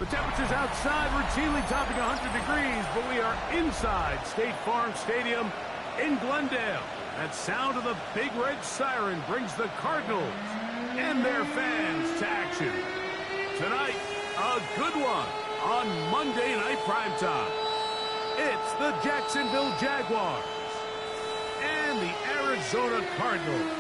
The temperatures outside routinely topping 100 degrees, but we are inside State Farm Stadium in Glendale. That sound of the big red siren brings the Cardinals and their fans to action. Tonight, a good one on Monday Night Primetime. It's the Jacksonville Jaguars and the Arizona Cardinals.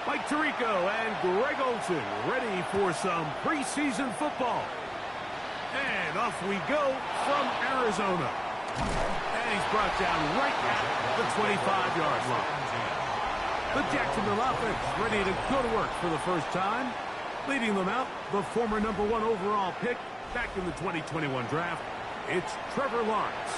Mike Tirico and Greg Olsen ready for some preseason football. And off we go from Arizona. And he's brought down right at the 25-yard line. The Jacksonville offense ready to go to work for the first time. Leading them out, the former #1 overall pick back in the 2021 draft. It's Trevor Lawrence.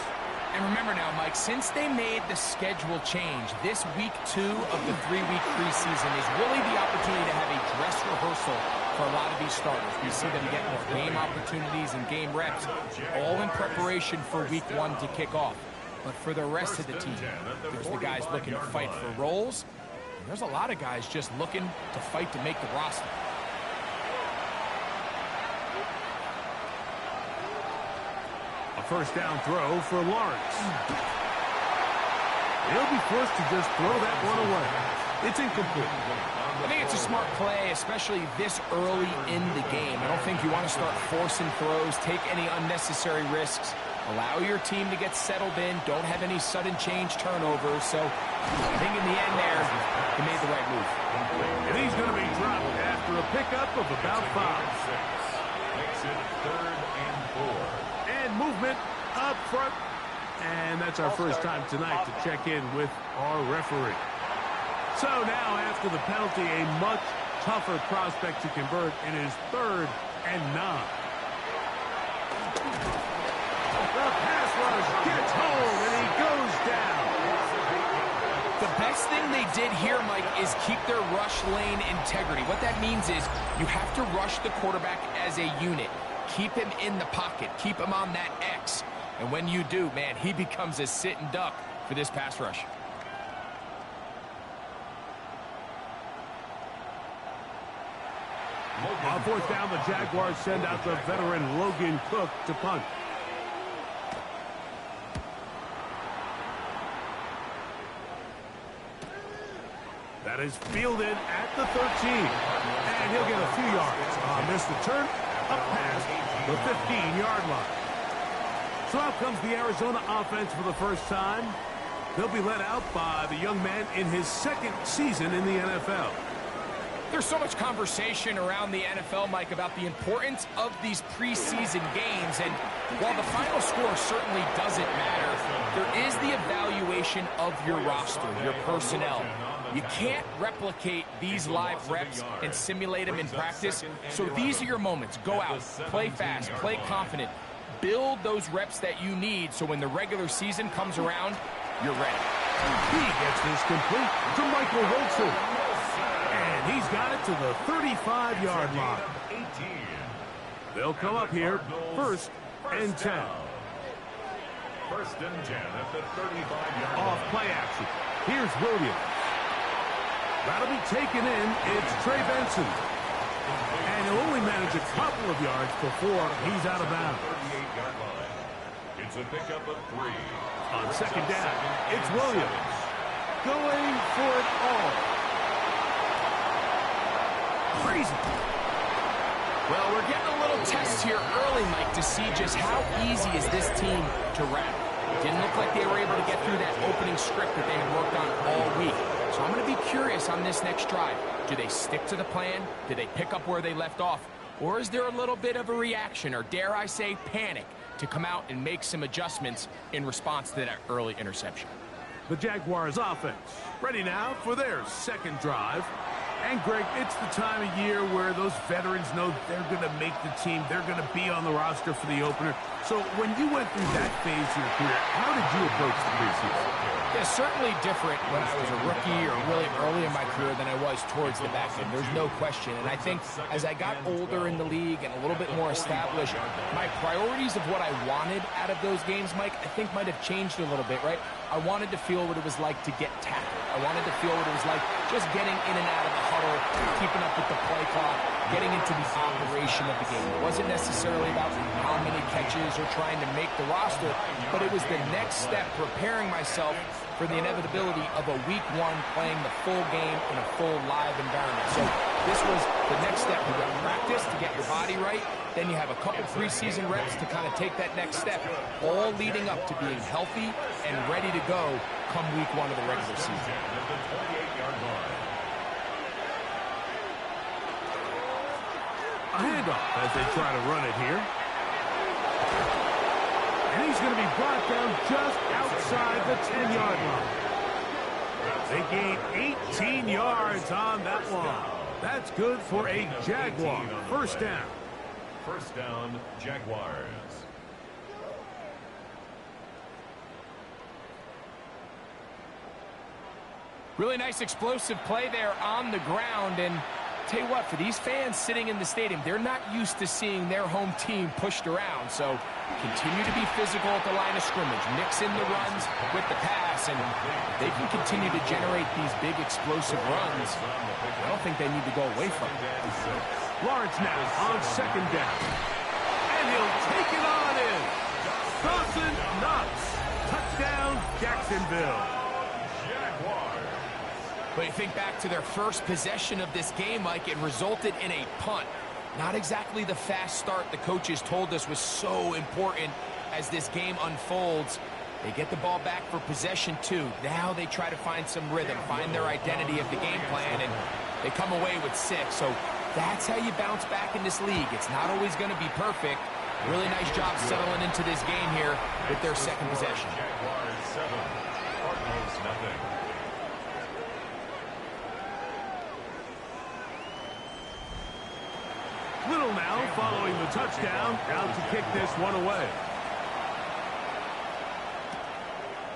And remember now, Mike, since they made the schedule change, this week 2 of the 3-week preseason is really the opportunity to have a dress rehearsal for a lot of these starters. We see them get more game opportunities and game reps, all in preparation for week 1 to kick off. But for the rest of the team, there's the guys looking to fight for roles, and there's a lot of guys just looking to fight to make the roster. A first down throw for Lawrence. He'll be forced to just throw that one away. It's incomplete. I think it's a smart play, especially this early in the game. I don't think you want to start forcing throws, take any unnecessary risks, allow your team to get settled in, don't have any sudden change turnovers. So I think in the end there, he made the right move. And he's going to be dropped after a pickup of about 5. Makes it 3rd and 4. And movement up front. And that's our first time tonight to check in with our referee. So now after the penalty, a much tougher prospect to convert in his 3rd and 9. The pass rush gets home and he goes down. The best thing they did here, Mike, is keep their rush lane integrity. What that means is you have to rush the quarterback as a unit. Keep him in the pocket. Keep him on that X. And when you do, man, he becomes a sitting duck for this pass rush. On 4th down, the Jaguars send out the veteran Logan Cook to punt. That is fielded at the 13. And he'll get a few yards on this return up past the 15-yard line. So out comes the Arizona offense for the first time. They'll be led out by the young man in his 2nd season in the NFL. There's so much conversation around the NFL, Mike, about the importance of these preseason games. And while the final score certainly doesn't matter, there is the evaluation of your roster, your personnel. You can't replicate these live reps and simulate them in practice. So these are your moments. Go out, play fast, play confident, build those reps that you need so when the regular season comes around, you're ready. He gets this complete to Michael Holzer. And he's got it to the 35-yard line. They'll come up here 1st and 10. 1st and 10 at the 35-yard line. Off play action. Here's Williams. That'll be taken in. It's Trey Benson. And he'll only manage a couple of yards before he's out of bounds. 38-yard line. It's a pickup of 3. On 2nd down, it's Williams. Going for it all. Crazy. Well, we're getting a little test here early, Mike, to see just how easy is this team to wrap. Didn't look like they were able to get through that opening script that they had worked on all week. So I'm going to be curious on this next drive. Do they stick to the plan? Do they pick up where they left off? Or is there a little bit of a reaction, or dare I say panic, to come out and make some adjustments in response to that early interception? The Jaguars offense ready now for their 2nd drive. And, Greg, it's the time of year where those veterans know they're going to make the team. They're going to be on the roster for the opener. So when you went through that phase of your career, how did you approach the preseason? Yeah, certainly different when I was a rookie or really early in my career than I was towards the back end. There's no question. And I think as I got older in the league and a little bit more established, my priorities of what I wanted out of those games, Mike, I think might have changed a little bit, right? I wanted to feel what it was like to get tackled. I wanted to feel what it was like just getting in and out of the huddle, keeping up with the play clock, getting into the operation of the game. It wasn't necessarily about how many catches or trying to make the roster, but it was the next step, preparing myself for the inevitability of a week one playing the full game in a full live environment. So this was the next step. You got practice to get your body right. Then you have a couple preseason reps to kind of take that next step, all leading up to being healthy and ready to go come week one of the regular season. A handoff as they try to run it here. And he's going to be brought down just outside the 10-yard line. They gain 18 yards on that one. That's good for a Jaguar. First down. First down, Jaguars. Really nice explosive play there on the ground. And tell you what, for these fans sitting in the stadium, they're not used to seeing their home team pushed around. So continue to be physical at the line of scrimmage. Mix in the runs with the pass, and they can continue to generate these big explosive runs. I don't think they need to go away from it. Lawrence now on second down. And he'll take it on in. Dawson Knox. Touchdown, Jacksonville. But you think back to their first possession of this game, Mike, it resulted in a punt. Not exactly the fast start the coaches told us was so important as this game unfolds. They get the ball back for possession two. Now they try to find some rhythm, find their identity of the game plan, and they come away with 6. So that's how you bounce back in this league. It's not always going to be perfect. Really nice job settling into this game here with their second possession. Jaguars 7, Cardinals nothing. Little now following the touchdown, out to kick this one away.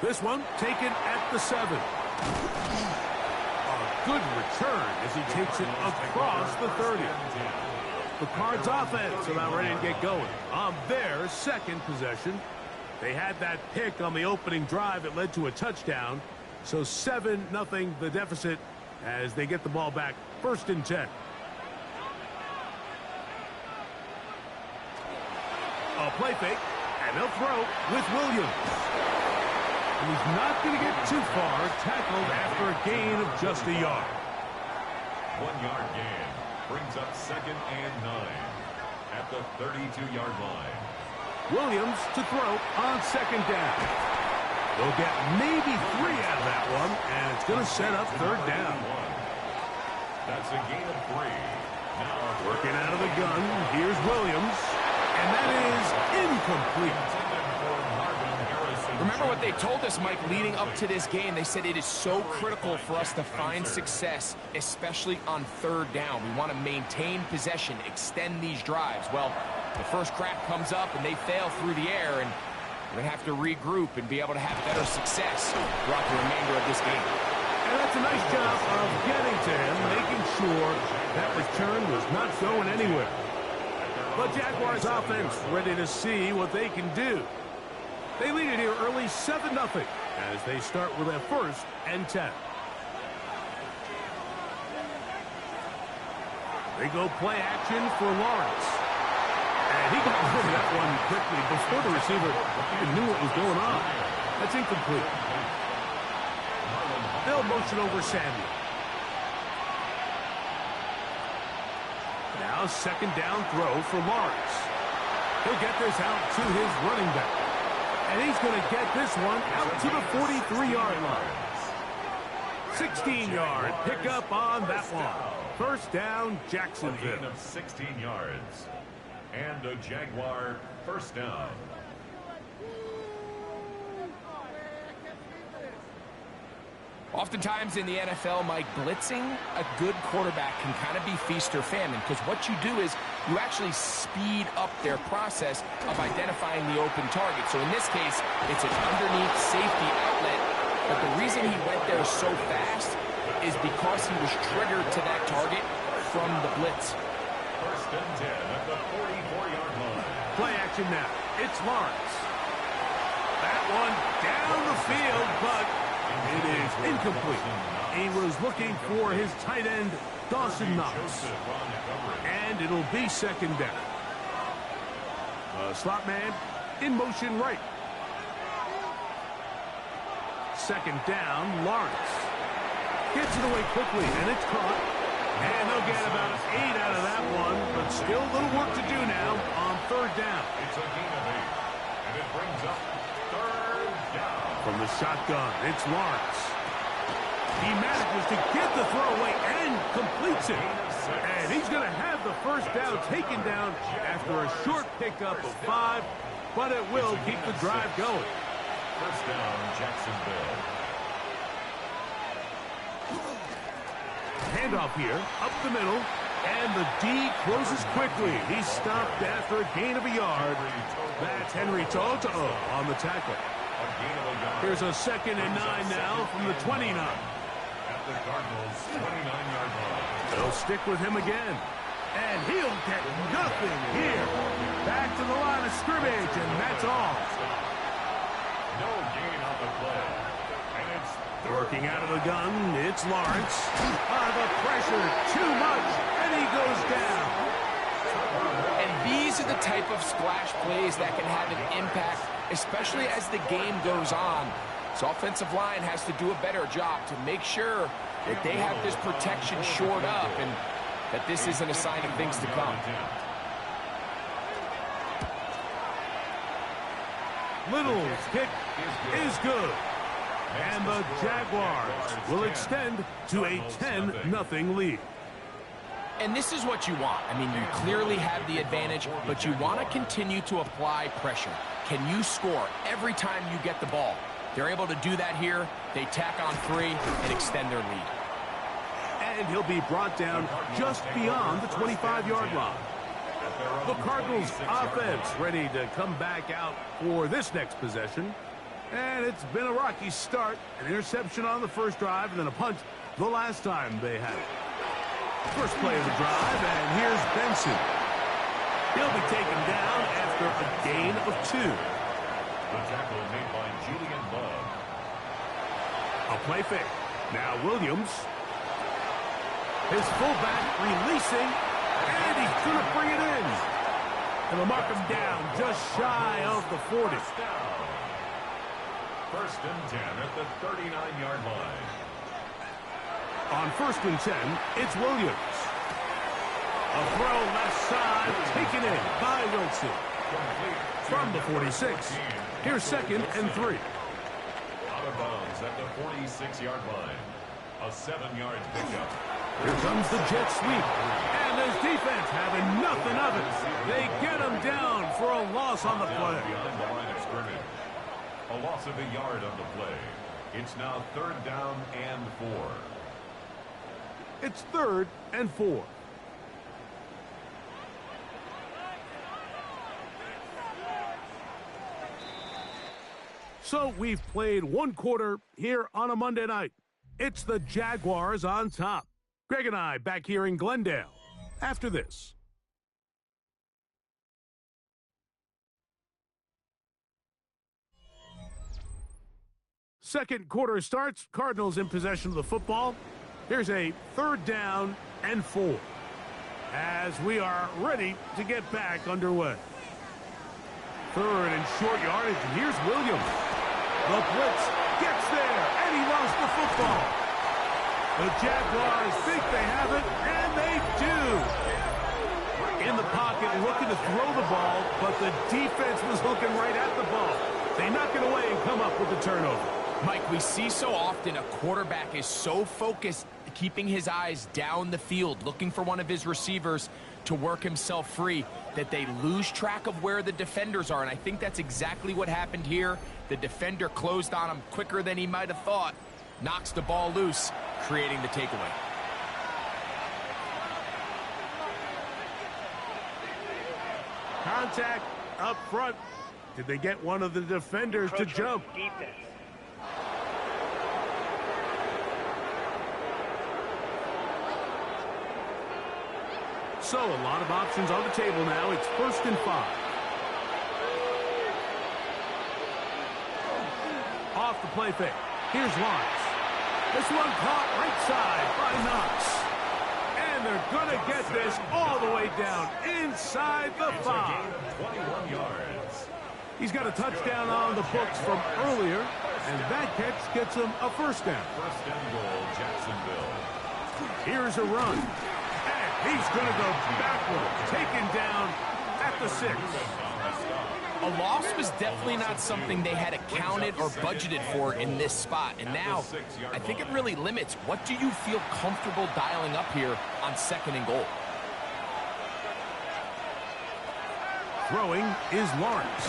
This one taken at the 7. A good return as he takes it across the 30. The Cards offense about ready to get going on their second possession. They had that pick on the opening drive. It led to a touchdown. So 7-0 the deficit as they get the ball back. First and 10. A play fake, and they'll throw with Williams. And he's not going to get too far, tackled after a gain of just a yard. 1-yard gain brings up 2nd and 9 at the 32-yard line. Williams to throw on second down. They'll get maybe 3 out of that one, and it's going to set up third down. That's a gain of 3. Now working out of the gun, here's Williams. And that is incomplete. Remember what they told us, Mike, leading up to this game. They said it is so critical for us to find success, especially on third down. We want to maintain possession, extend these drives. Well, the first crack comes up and they fail through the air, and we're going to have to regroup and be able to have better success throughout the remainder of this game. And that's a nice job of getting to him, making sure that return was not going anywhere. But Jaguars offense ready to see what they can do. They lead it here early 7-0 as they start with a 1st and 10. They go play action for Lawrence. And he got rid of that one quickly before the receiver even knew what was going on. That's incomplete. They'll motion over Samuel. Now 2nd down throw for Lawrence. He'll get this out to his running back. And he's going to get this one out to the 43-yard line. 16-yard pickup on that one. First down, Jacksonville. A gain of 16 yards. And a Jaguar first down. Oftentimes in the NFL, Mike, blitzing a good quarterback can kind of be feast or famine, because what you do is you actually speed up their process of identifying the open target. So in this case, it's an underneath safety outlet but the reason he went there so fast is because he was triggered to that target from the blitz. First and 10 at the 44-yard line. Play action now. It's Lawrence. That one down the field, but it is incomplete. He was looking for his tight end, Dawson Knox. And it'll be second down. Slot man in motion right. Second down, Lawrence. Gets it away quickly, and it's caught. And they'll get about 8 out of that one, but still a little work to do now on third down. It's a gain of 8, and it brings up third down. From the shotgun, it's Lawrence. He manages to get the throwaway and completes it. And he's going to have the first down taken down after a short pickup of 5, but it will keep the drive going. First down, Jacksonville. Handoff here, up the middle, and the D closes quickly. He's stopped after a gain of a yard. That's Henry Toto on the tackle. Here's a second and 9 now from the 29. At the Cardinals' 29-yard line. They'll stick with him again. And he'll get nothing here. Back to the line of scrimmage, and that's all. No gain on the play. And it's working out of the gun, it's Lawrence. The pressure, too much, and he goes down. And these are the type of splash plays that can have an impact, especially as the game goes on. So offensive line has to do a better job to make sure that they have this protection shored up and that this isn't a sign of things to come. Little's kick is good. And the Jaguars will extend to a 10-0 lead. And this is what you want. I mean, you clearly have the advantage, but you want to continue to apply pressure. Can you score every time you get the ball? They're able to do that here. They tack on 3 and extend their lead. And he'll be brought down just beyond the 25-yard line. The Cardinals offense ready to come back out for this next possession. And it's been a rocky start. An interception on the first drive and then a punt the last time they had it. First play of the drive, and here's Benson. He'll be taken down after a gain of 2. The tackle made by Julian Love. A play fake. Now Williams. His fullback releasing, and he's going to bring it in. And they'll mark him down just shy of the 40. First and 10 at the 39-yard line. On first and 10, it's Williams. A throw left side, taken in by Wilson. From the 46, here's second and 3. Out of bounds at the 46-yard line. A 7-yard pickup. Here comes the jet sweep. And this defense having nothing of it. They get him down for a loss on the play. Beyond the line of scrimmage. A loss of a yard on the play. It's now third down and 4. It's third and 4. So we've played one quarter here on a Monday night. It's the Jaguars on top. Greg and I back here in Glendale after this. Second quarter starts. Cardinals in possession of the football. Here's a third down and 4 as we are ready to get back underway. Third and short yardage. Here's Williams. The blitz gets there, and he lost the football. The Jaguars think they have it, and they do. In the pocket, looking to throw the ball, but the defense was looking right at the ball. They knock it away and come up with the turnover. Mike, we see so often a quarterback is so focused, keeping his eyes down the field, looking for one of his receivers to work himself free, that they lose track of where the defenders are. And I think that's exactly what happened here. The defender closed on him quicker than he might have thought, knocks the ball loose, creating the takeaway. Contact up front. Did they get one of the defenders to jump? So a lot of options on the table now. It's 1st and 5. Off the play fake. Here's Lawrence. This one caught right side by Knox. And they're going to get this all the way down inside the 5. 21 yards. He's got a touchdown on the books from earlier, and that catch gets him a 1st down. 1st and goal, Jacksonville. Here's a run. And he's going to go backward, taken down at the 6. A loss was definitely not something they had accounted or budgeted for in this spot. And now, I think it really limits. What do you feel comfortable dialing up here on 2nd and goal? Throwing is Lawrence.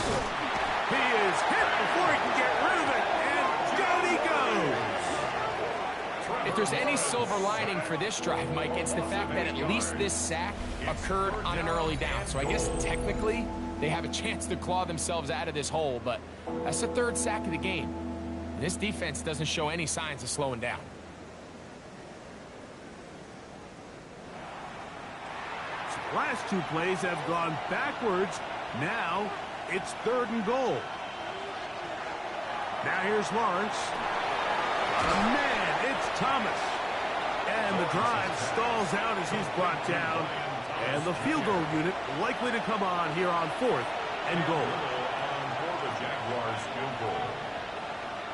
He is hit before he can get rid of it, and down he goes. If there's any silver lining for this drive, Mike, it's the fact that at least this sack occurred on an early down. So I guess technically they have a chance to claw themselves out of this hole, but that's the 3rd sack of the game. And this defense doesn't show any signs of slowing down. Last 2 plays have gone backwards. Now it's 3rd and goal. Now here's Lawrence. Man, it's Thomas. And the drive stalls out as he's brought down. And the field goal unit likely to come on here on 4th and goal. For the Jaguars field goal.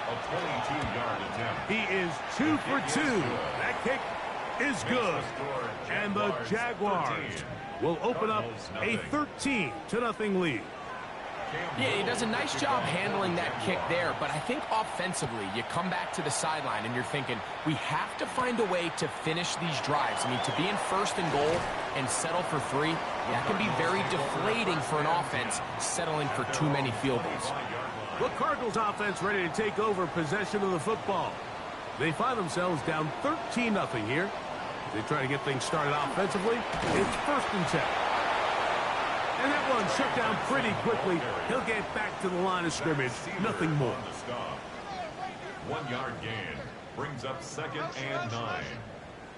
A 22-yard attempt. He is 2 for 2. That kick is good. And the Jaguars will open up a 13-0 lead. Yeah, he does a nice job handling that kick there, but I think offensively, you come back to the sideline and you're thinking, we have to find a way to finish these drives. I mean, to be in 1st and goal and settle for 3, that can be very deflating for an offense settling for too many field goals. The Cardinals offense ready to take over possession of the football. They find themselves down 13-0 here. They try to get things started offensively. It's 1st and 10. And that one shut down pretty quickly. He'll get back to the line of scrimmage. Nothing more. 1-yard gain brings up 2nd and 9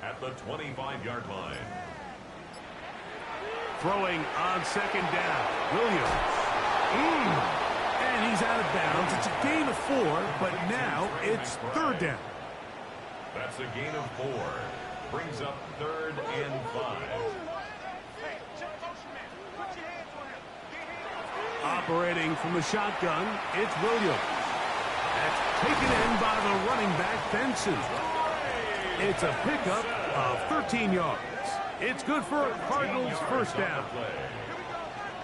at the 25-yard line. Throwing on 2nd down. Williams. And he's out of bounds. It's a gain of 4, but now it's 3rd down. That's a gain of 4. Brings up 3rd and 5. Operating from the shotgun, it's Williams. That's taken in by the running back, Benson. It's a pickup of 13 yards. It's good for Cardinals' 1st down.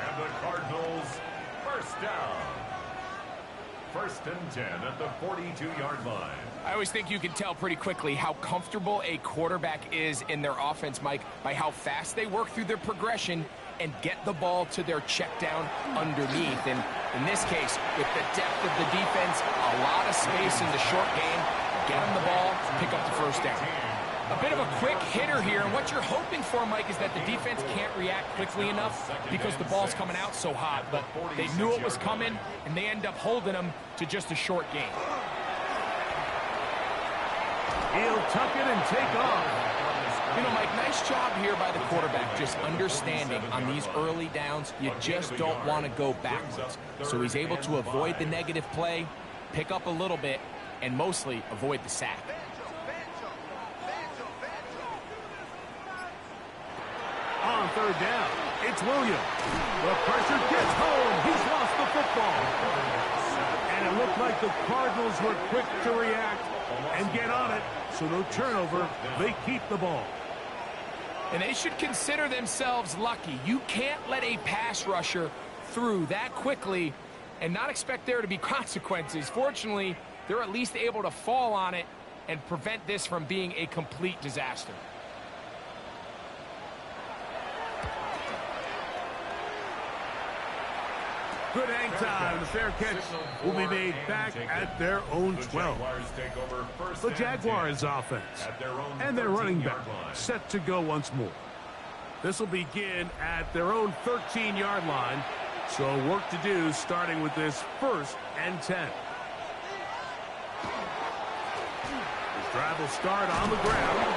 And the Cardinals' 1st down. 1st and 10 at the 42-yard line. I always think you can tell pretty quickly how comfortable a quarterback is in their offense, Mike, by how fast they work through their progression and get the ball to their check down underneath. And in this case, with the depth of the defense, a lot of space in the short game, get them the ball, pick up the 1st down. A bit of a quick hitter here, and what you're hoping for, Mike, is that the defense can't react quickly enough because the ball's coming out so hot. But they knew it was coming, and they end up holding them to just a short game. He'll tuck it and take off. You know, Mike, nice job here by the quarterback, just understanding on these early downs, you just don't want to go backwards. So he's able to avoid the negative play, pick up a little bit, and mostly avoid the sack. On 3rd down, it's Williams. The pressure gets home. He's lost the football. And it looked like the Cardinals were quick to react and get on it. So no turnover. They keep the ball. And they should consider themselves lucky. You can't let a pass rusher through that quickly and not expect there to be consequences. Fortunately, they're at least able to fall on it and prevent this from being a complete disaster. Good hang time. The fair catch will be made back at their own 12. The Jaguars offense and their running back set to go once more. This will begin at their own 13-yard line. So work to do starting with this 1st and 10. This drive will start on the ground.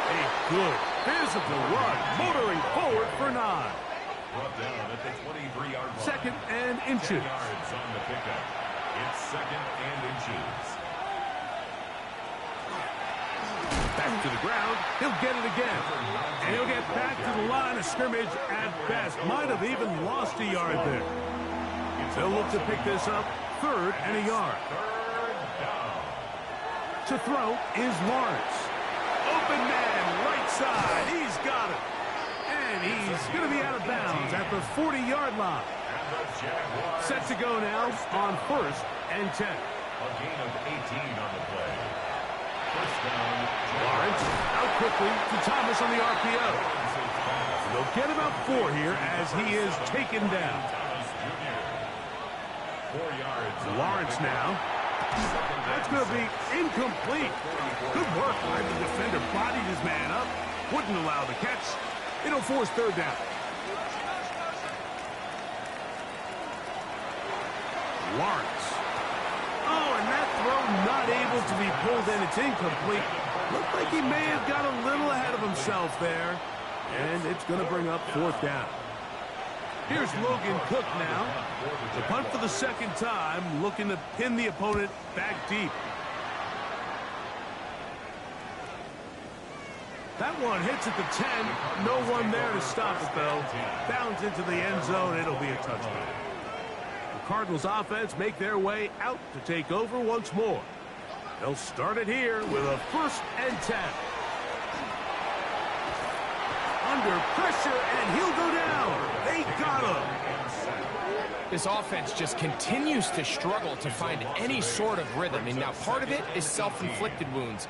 A good physical run, motoring forward for 9. Brought down at the 23-yard line. Second and inches. 10 yards on the pickup. It's second and inches. Back to the ground. He'll get it again. And he'll get back to the line of scrimmage at best. Might have even lost a yard there. They'll look to pick this up. Third and a yard. Third down. To throw is Lawrence. Open man, right side. He's got it. And he's going to be out of bounds at the 40-yard line. And the Jaguars Set to go now on first and 10. a gain of 18 on the play. First down. Lawrence out quickly to Thomas on the RPO. They'll get about 4 here as he is taken down. Thomas Jr. 4 yards. Lawrence now. That's going to be incomplete. Good work by the defender. Bodied his man up. Wouldn't allow the catch. It'll force third down. Lawrence. Oh, and that throw not able to be pulled in. It's incomplete. Looked like he may have got a little ahead of himself there. And it's going to bring up fourth down. Here's Logan Cook now. The punt for the second time, looking to pin the opponent back deep. That one hits at the 10. No one there to stop it, though. Bounds into the end zone. It'll be a touchdown. The Cardinals offense make their way out to take over once more. They'll start it here with a first and 10. Under pressure, and he'll go down. They got him. This offense just continues to struggle to find any sort of rhythm. And now part of it is self-inflicted wounds.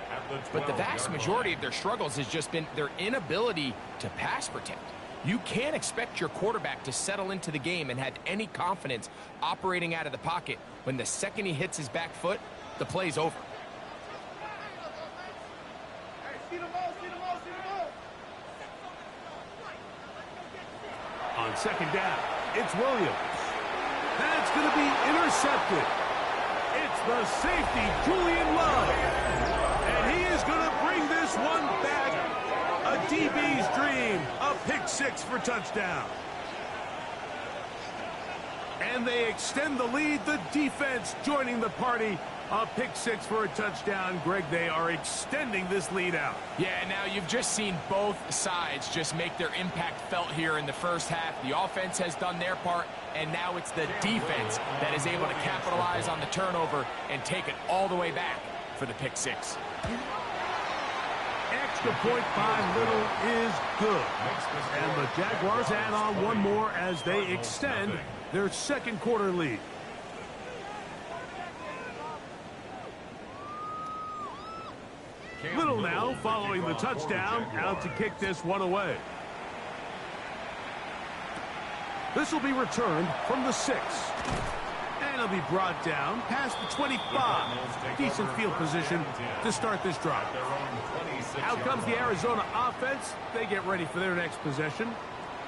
But the vast majority of their struggles has just been their inability to pass protect. You can't expect your quarterback to settle into the game and have any confidence operating out of the pocket when the second he hits his back foot, the play's over. On second down, it's Williams. That's going to be intercepted. It's the safety, Julian Love. And he is going to bring this one back. A DB's dream. A pick six for touchdown. And they extend the lead. The defense joining the party. A pick six for a touchdown. Greg, they are extending this lead out. Yeah, now you've just seen both sides just make their impact felt here in the first half. The offense has done their part, and now it's the defense that is able to capitalize on the turnover and take it all the way back for the pick six. Extra point by Little is good. And the Jaguars add on one more as they extend their second quarter lead. Little now following the touchdown, out to kick this one away. This will be returned from the 6. And it'll be brought down past the 25. Decent field position to start this drive. Out comes the Arizona offense. They get ready for their next possession.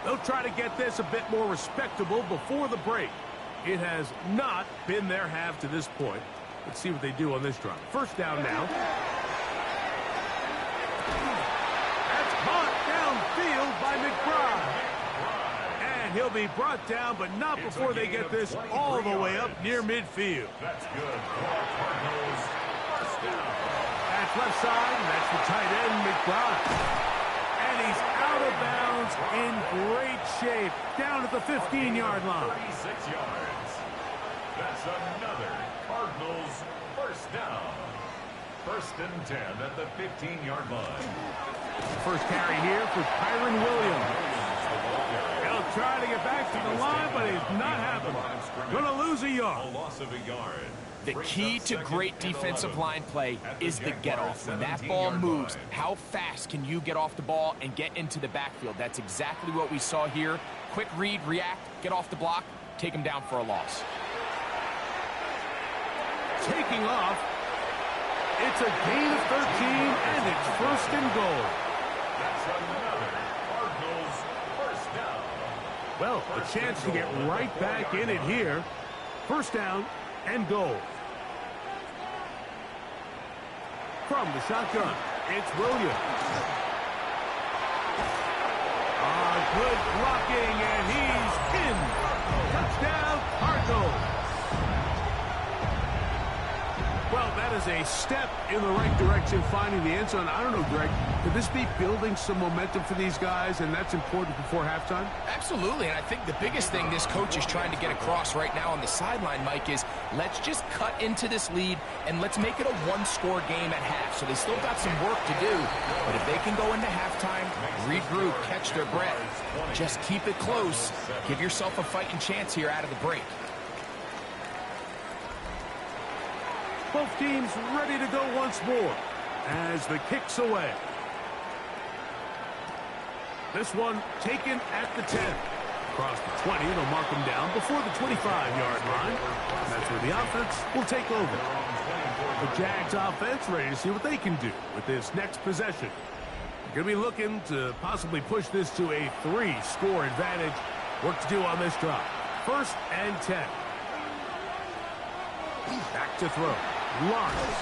They'll try to get this a bit more respectable before the break. It has not been their half to this point. Let's see what they do on this drive. First down now. Downfield by McBride. And he'll be brought down, but not before they get this all the way up near midfield. That's good. Cardinals first down. That's left side, and that's the tight end, McBride. And he's out of bounds in great shape, down at the 15-yard line. 36 yards. That's another Cardinals first down. First and 10 at the 15-yard line. First carry here for Kyron Williams. He'll try to get back to the line, but it's not happening. Going to lose a yard. A loss of a yard. The key to great defensive line play is the get-off. When that ball moves, how fast can you get off the ball and get into the backfield? That's exactly what we saw here. Quick read, react, get off the block, take him down for a loss. Taking off. It's a gain of 13, and it's first and goal. That's another Cardinals first down. Well, a chance to get right back in it here. First down and goal. From the shotgun, it's Williams. Good blocking, and he's in. Touchdown, Cardinals. Well, that is a step in the right direction, finding the end zone. I don't know, Greg, could this be building some momentum for these guys, and that's important before halftime? Absolutely, and I think the biggest thing this coach is trying to get across right now on the sideline, Mike, is let's just cut into this lead, and let's make it a one-score game at half. So they still got some work to do, but if they can go into halftime, regroup, catch their breath, just keep it close, give yourself a fighting chance here out of the break. Both teams ready to go once more as the kick's away. This one taken at the 10. Across the 20, they'll mark them down before the 25-yard line. And that's where the offense will take over. The Jags offense ready to see what they can do with this next possession. They're going to be looking to possibly push this to a 3-score advantage. Work to do on this drive. 1st and 10. Back to throw. Lawrence.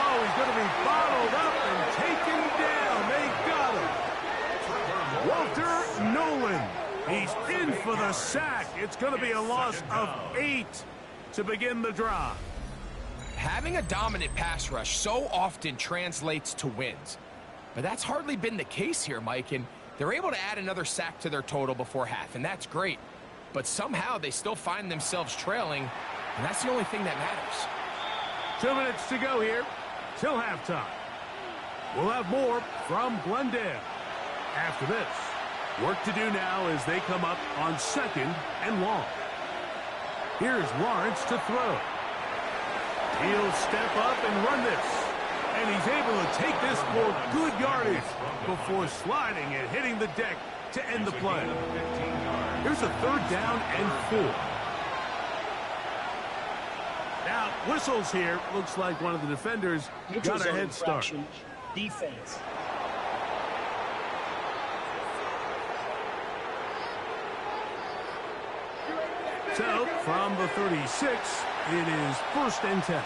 Oh, he's going to be bottled up and taken down. They got him. Walter Nolan. He's in for the sack. It's going to be a loss of 8 to begin the drive. Having a dominant pass rush so often translates to wins. But that's hardly been the case here, Mike, and they're able to add another sack to their total before half, and that's great. But somehow they still find themselves trailing, and that's the only thing that matters. 2 minutes to go here till halftime. We'll have more from Glendale after this. Work to do now as they come up on 2nd and long. Here's Lawrence to throw. He'll step up and run this. And he's able to take this for good yardage before sliding and hitting the deck to end the play. Here's a 3rd down and 4. Now, whistles here. Looks like one of the defenders got a head start. Defense. So, from the 36, it is 1st and 10.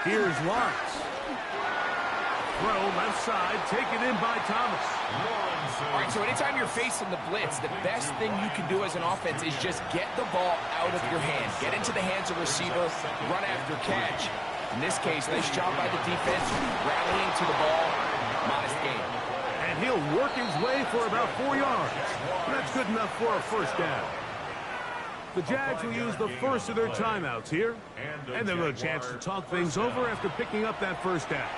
Here's Lawrence. Throw left side, taken in by Thomas. All right, so anytime you're facing the blitz, the best thing you can do as an offense is just get the ball out of your hand. Get into the hands of receiver, run after catch. In this case, nice job by the defense, rallying to the ball. Modest game. And he'll work his way for about 4 yards. That's good enough for a 1st down. The Jags will use the first of their timeouts here, and they'll have a chance to talk things over after picking up that 1st down.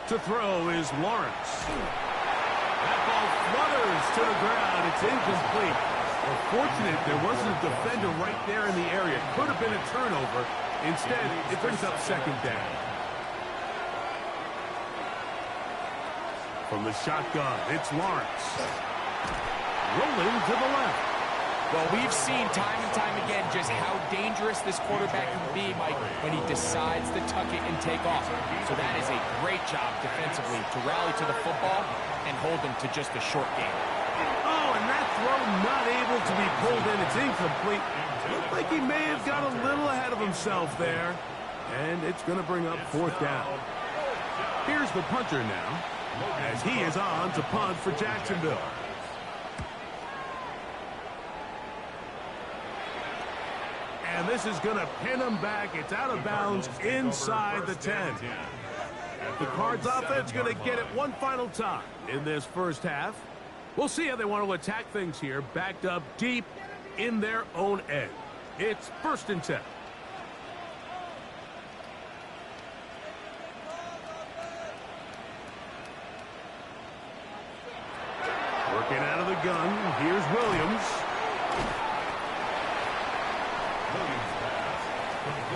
To throw is Lawrence. That ball flutters to the ground. It's incomplete. Well, fortunate there wasn't a defender right there in the area. Could have been a turnover. Instead, it brings up 2nd down. From the shotgun, it's Lawrence. Rolling to the left. Well, we've seen time and time again just how dangerous this quarterback can be, Mike, when he decides to tuck it and take off. So that is a great job defensively to rally to the football and hold him to just a short game. Oh, and that throw not able to be pulled in. It's incomplete. Looked like he may have got a little ahead of himself there. And it's going to bring up 4th down. Here's the punter now, as he is on to punt for Jacksonville. And this is going to pin him back. It's out of bounds inside the 10. The Cards offense going to get it one final time in this 1st half. We'll see how they want to attack things here, backed up deep in their own end. It's 1st and 10. Working out of the gun, here's Williams.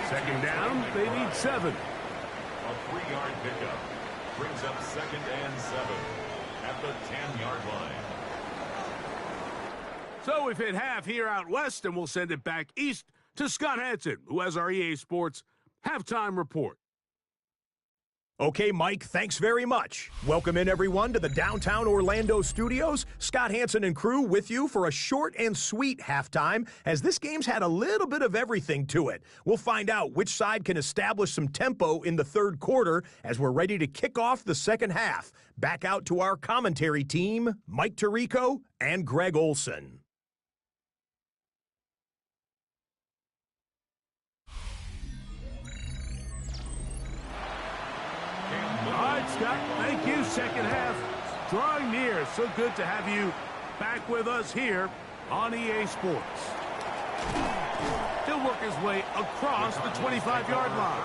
2nd down, they need 7. A 3-yard pickup brings up 2nd and 7 at the 10-yard line. So we've hit half here out west, and we'll send it back east to Scott Hansen, who has our EA Sports halftime report. Okay, Mike, thanks very much. Welcome in, everyone, to the downtown Orlando studios. Scott Hansen and crew with you for a short and sweet halftime, as this game's had a little bit of everything to it. We'll find out which side can establish some tempo in the third quarter as we're ready to kick off the second half. Back out to our commentary team, Mike Tirico and Greg Olson. All right, Scott, thank you. Second half drawing near. So good to have you back with us here on EA Sports. He'll work his way across the 25-yard line.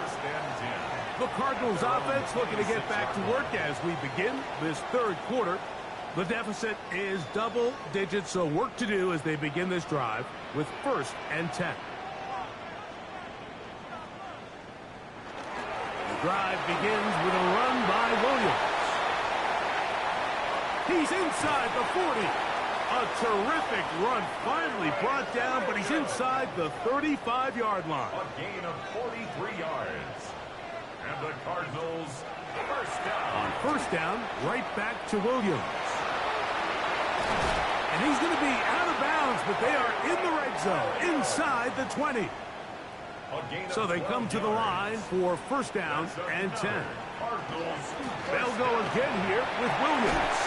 The Cardinals offense looking to get back to work as we begin this third quarter. The deficit is double digits, so work to do as they begin this drive with 1st and 10. Drive begins with a run by Williams. He's inside the 40. A terrific run finally brought down, but he's inside the 35-yard line. A gain of 43 yards. And the Cardinals first down. On first down, right back to Williams. And he's going to be out of bounds, but they are in the red zone, inside the 20. So they come to the line for first down and 10. They'll go again here with Williams.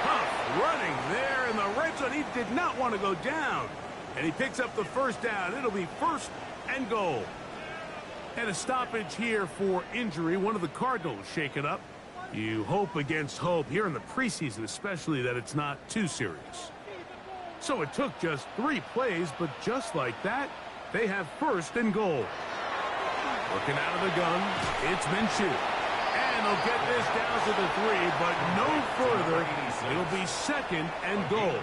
Tough running there in the red zone. He did not want to go down. And he picks up the first down. It'll be 1st and goal. And a stoppage here for injury. One of the Cardinals shaken up. You hope against hope here in the preseason, especially that it's not too serious. So it took just 3 plays, but just like that, they have 1st and goal. Working out of the gun, it's Minshew. And they'll get this down to the 3, but no further. It'll be 2nd and goal.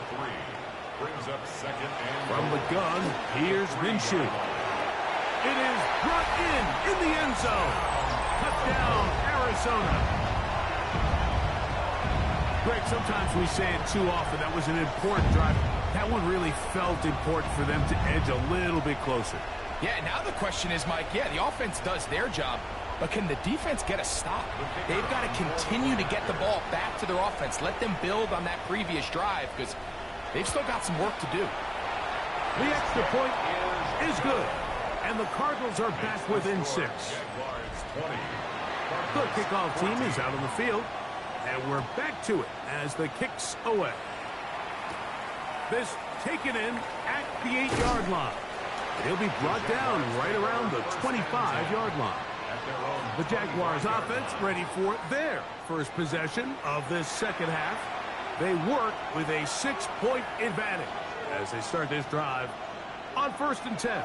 From the gun, here's Minshew. It is brought in the end zone. Touchdown, Arizona. Greg, sometimes we say it too often. That was an important drive. That one really felt important for them to edge a little bit closer. Yeah, now the question is, Mike, yeah, the offense does their job, but can the defense get a stop? They've got to continue to get the ball back to their offense. Let them build on that previous drive because they've still got some work to do. The extra point is good, and the Cardinals are back within 6. The kickoff team is out on the field, and we're back to it as the kick's away. This taken in at the 8-yard line. He'll be brought down right around the 25-yard line. The Jaguars offense ready for their first possession of this second half. They work with a 6-point advantage as they start this drive on 1st and 10.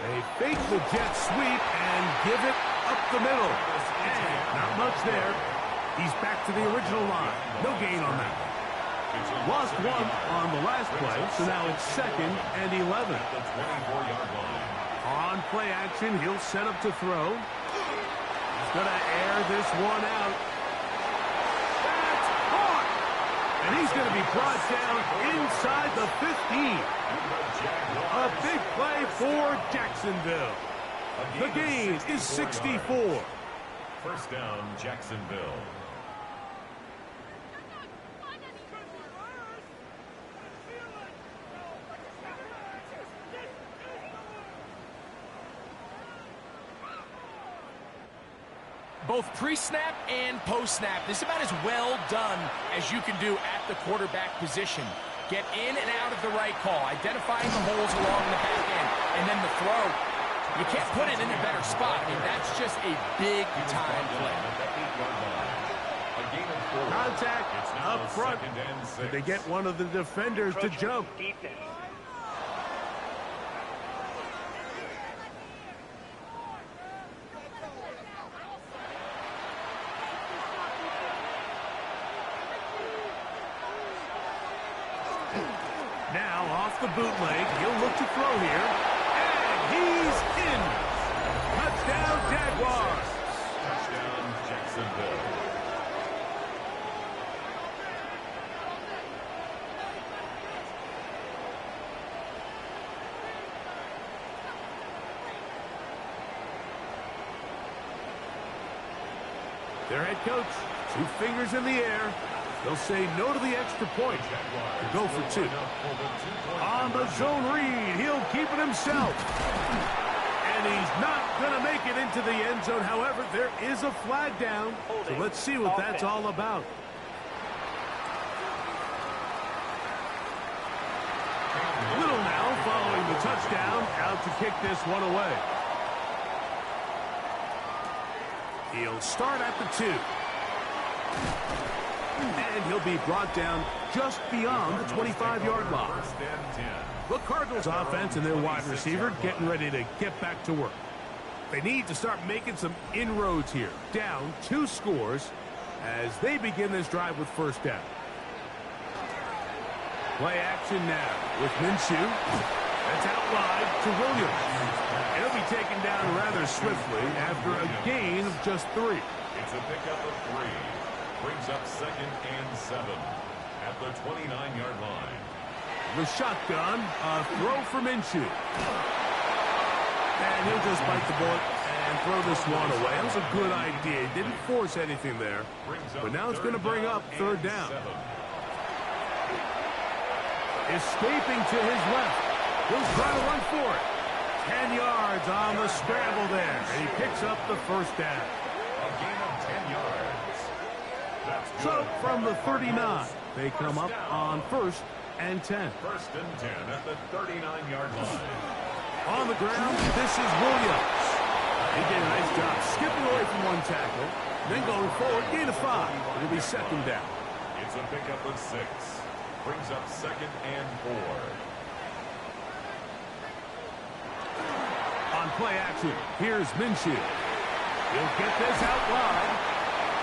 They fake the jet sweep and give it up the middle. And not much there. He's back to the original line. No gain on that. Lost 1 on the last play, so now it's 2nd and 11. On play action, he'll set up to throw. He's going to air this one out. That's caught! And he's going to be brought down inside the 15. A big play for Jacksonville. The gain is 64. First down, Jacksonville. Both pre-snap and post-snap, this is about as well done as you can do at the quarterback position. Get in and out of the right call, identifying the holes along the back end, and then the throw. You can't put it in a better spot. I mean, that's just a big-time play. Contact up front. They get one of the defenders to jump. Now off the bootleg, he'll look to throw here, and he's in. Touchdown, Jaguars. Touchdown, Jacksonville. Their head coach, 2 fingers in the air. They'll say no to the extra point and go for 2. On the zone read, he'll keep it himself. And he's not going to make it into the end zone. However, there is a flag down. So let's see what that's all about. Little now following the touchdown, out to kick this one away. He'll start at the 2. And he'll be brought down just beyond the 25-yard line. The Cardinals offense and their wide receiver getting ready to get back to work. They need to start making some inroads here. Down 2 scores as they begin this drive with first down. Play action now with Minshew. That's out wide to Williams. He'll be taken down rather swiftly after a gain of just 3. It's a pickup of 3. Brings up 2nd and 7 at the 29-yard line. The shotgun, a throw for Minshew. And he'll just bite the bullet and throw this one away. That was a good idea. He didn't force anything there. But now it's going to bring up 3rd down. Escaping to his left. He'll try to run for it. 10 yards on the scramble there. And he picks up the first down. A gain of 10 yards. So from the 39, they come up on 1st and 10. 1st and 10 at the 39-yard line. On the ground, this is Williams. He did a nice job skipping away from 1 tackle, then going forward, gain of 5. It'll be 2nd down. It's a pickup of 6. Brings up 2nd and 4. On play action, here's Minshew. He'll get this out wide.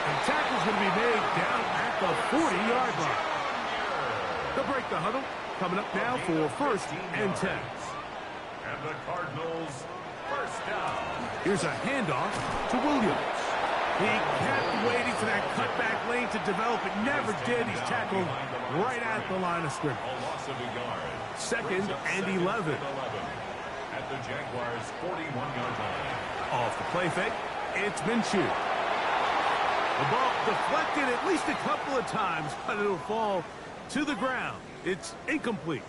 And tackle's going to be made down at the 40-yard line. They'll break the huddle. Coming up now for 1st and 10. And the Cardinals first down. Here's a handoff to Williams. He kept waiting for that cutback lane to develop. It never did. He's tackled right at the line of scrimmage. A loss of a yard. 2nd and 11. At the Jaguars' 41-yard line. Off the play fake, it's Minshew. The ball deflected at least a couple of times, but it'll fall to the ground. It's incomplete.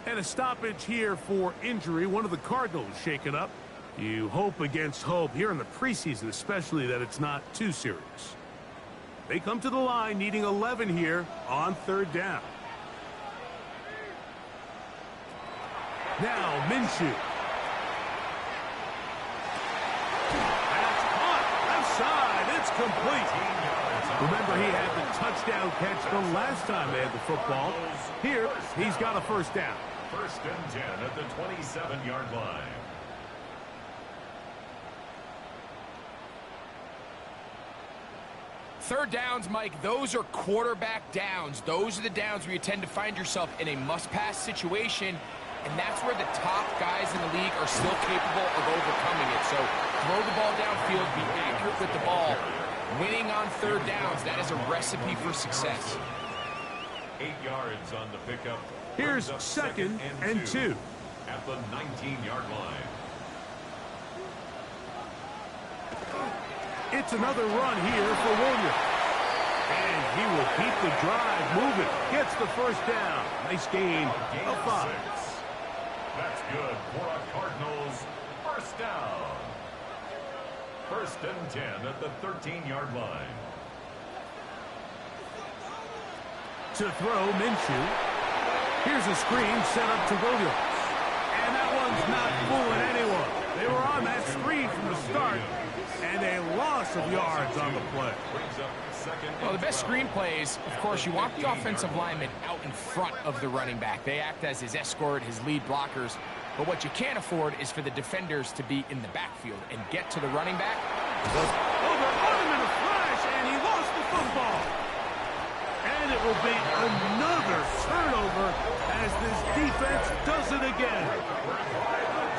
And a stoppage here for injury. One of the Cardinals shaken up. You hope against hope here in the preseason, especially that it's not too serious. They come to the line needing 11 here on 3rd down. Now Minshew. That's caught. Left side. It's complete. Remember, he had the touchdown catch the last time they had the football. Here, he's got a first down. 1st and 10 at the 27-yard line. Third downs, Mike, those are quarterback downs. Those are the downs where you tend to find yourself in a must-pass situation, and that's where the top guys in the league are still capable of overcoming it. So throw the ball downfield, be accurate with the ball. Winning on 3rd downs, that is a recipe for success. 8 yards on the pickup. Here's 2nd and 2. At the 19-yard line. It's another run here for Williams. And he will keep the drive moving. Gets the first down. Nice gain of 5. That's good for a Cardinals first down. 1st and 10 at the 13-yard line. To throw, Minshew. Here's a screen set up to Williams. And that one's not fooling anyone. They were on that screen from the start. And a loss of yards on the play. Well, the best screen plays, of course, you want the offensive lineman out in front of the running back. They act as his escort, his lead blockers. But what you can't afford is for the defenders to be in the backfield and get to the running back. Over on him in a flash, and he lost the football. And it will be another turnover as this defense does it again.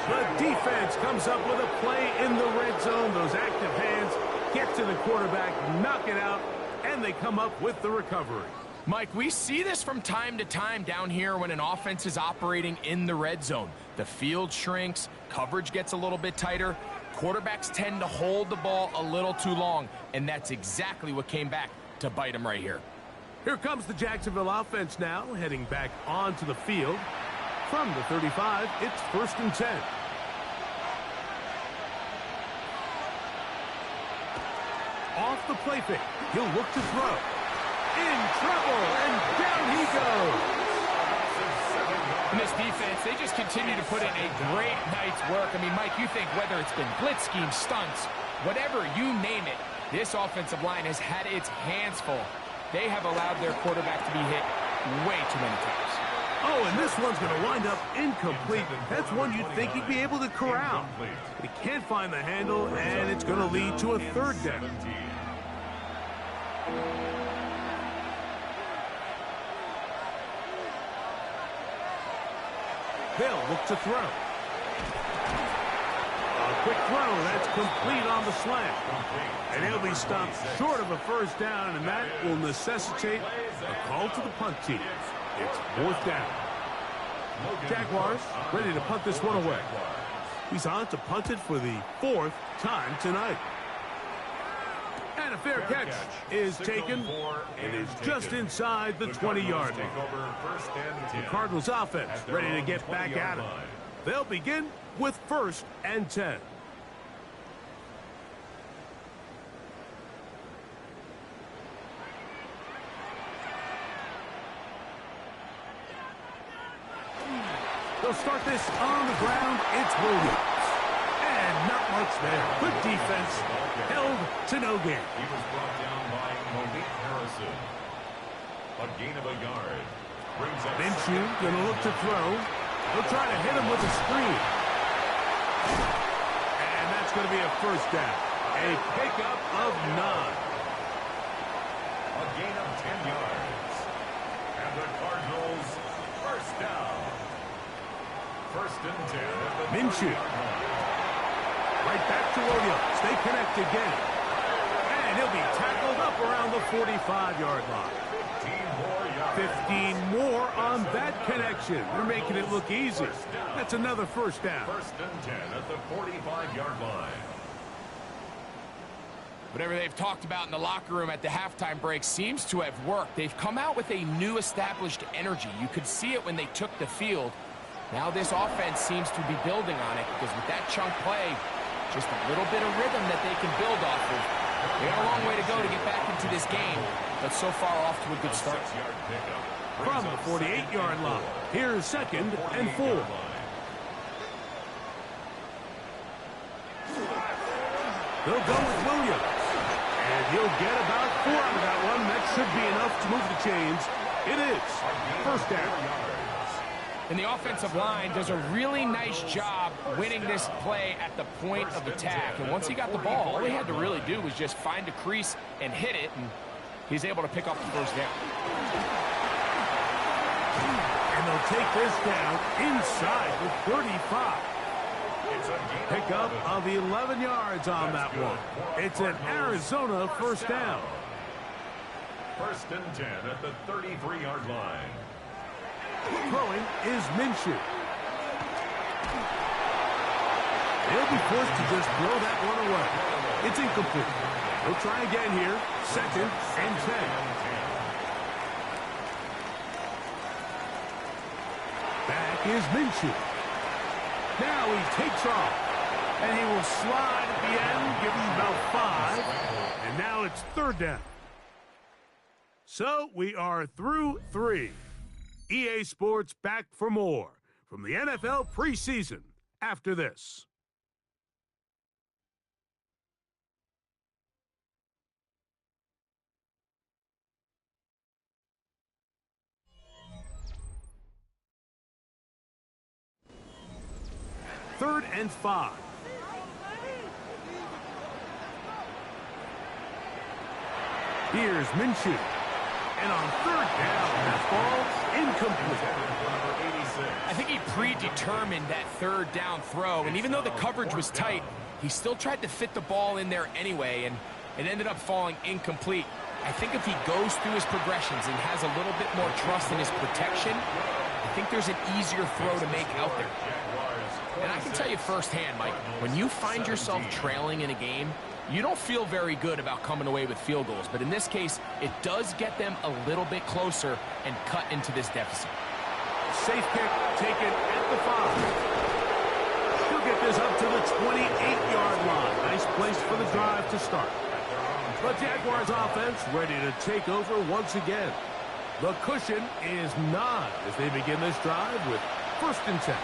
The defense comes up with a play in the red zone. Those active hands get to the quarterback, knock it out, and they come up with the recovery. Mike, we see this from time to time down here when an offense is operating in the red zone. The field shrinks, coverage gets a little bit tighter. Quarterbacks tend to hold the ball a little too long, and that's exactly what came back to bite them right here. Here comes the Jacksonville offense now, heading back onto the field. From the 35, it's 1st and 10. Off the play fake, he'll look to throw. In trouble, and down he goes. In this defense, they just continue to put in a great night's work. I mean, Mike, you think whether it's been blitz schemes, stunts, whatever you name it, this offensive line has had its hands full. They have allowed their quarterback to be hit way too many times. Oh, and this one's going to wind up incomplete. That's one you'd think he'd be able to corral. He can't find the handle, and it's going to lead to a 3rd down. They'll look to throw. A quick throw, that's complete on the slant. And he'll be stopped short of a 1st down, and that will necessitate a call to the punt team. It's 4th down. Jaguars ready to punt this one away. He's on to punt it for the 4th time tonight. And a fair catch is taken. It is just inside the 20-yard line. The Cardinals offense ready to get back at it. They'll begin with 1st and 10. They'll start this on the ground. It's Williams. And not much there. Good defense. Held to no gain. He was brought down by Malik Harrison. A gain of a yard. Brings up Minshew going to look to throw. He'll try to hit him with a screen. And that's going to be a 1st down. A pickup of 9. a gain of 10 yards. And the Cardinals 1st down. 1st and 10 at the Minshew. Right back to Williams. They connect again. And he'll be tackled up around the 45-yard line. 15 more on that connection. They're making it look easy. That's another 1st down. 1st and 10 at the 45-yard line. Whatever they've talked about in the locker room at the halftime break seems to have worked. They've come out with a new established energy. You could see it when they took the field. Now this offense seems to be building on it because with that chunk play, just a little bit of rhythm that they can build off of. They got a long way to go to get back into this game, but so far off to a good start. From the 48-yard line, here's 2nd and 4. They'll go with Williams. And he'll get about 4 out of that one. That should be enough to move the chains. It is 1st down. And the offensive line does a really nice job winning this play at the point of attack. And once he got the ball, all he had to really do was just find a crease and hit it, and he's able to pick up the 1st down. And they'll take this down inside the 35. Pickup of 11 yards on that one. It's an Arizona 1st down. 1st and 10 at the 33-yard line. Throwing is Minshew. He'll be forced to just throw that one away. It's incomplete. He'll try again here. 2nd and 10. Back is Minshew. Now he takes off. And he will slide at the end, give him about 5. And now it's 3rd down. So we are through 3. EA Sports back for more from the NFL preseason after this. Third and 5. Here's Minshew. And on 3rd down, that ball incomplete. I think he predetermined that 3rd down throw, and even though the coverage was tight, he still tried to fit the ball in there anyway, and it ended up falling incomplete. I think if he goes through his progressions and has a little bit more trust in his protection, I think there's an easier throw to make out there. And I can tell you firsthand, Mike, when you find yourself trailing in a game, you don't feel very good about coming away with field goals. But in this case, it does get them a little bit closer and cut into this deficit. Safe kick taken at the 5. He'll get this up to the 28-yard line. Nice place for the drive to start. The Jaguars offense ready to take over once again. The cushion is 9 as they begin this drive with 1st and 10.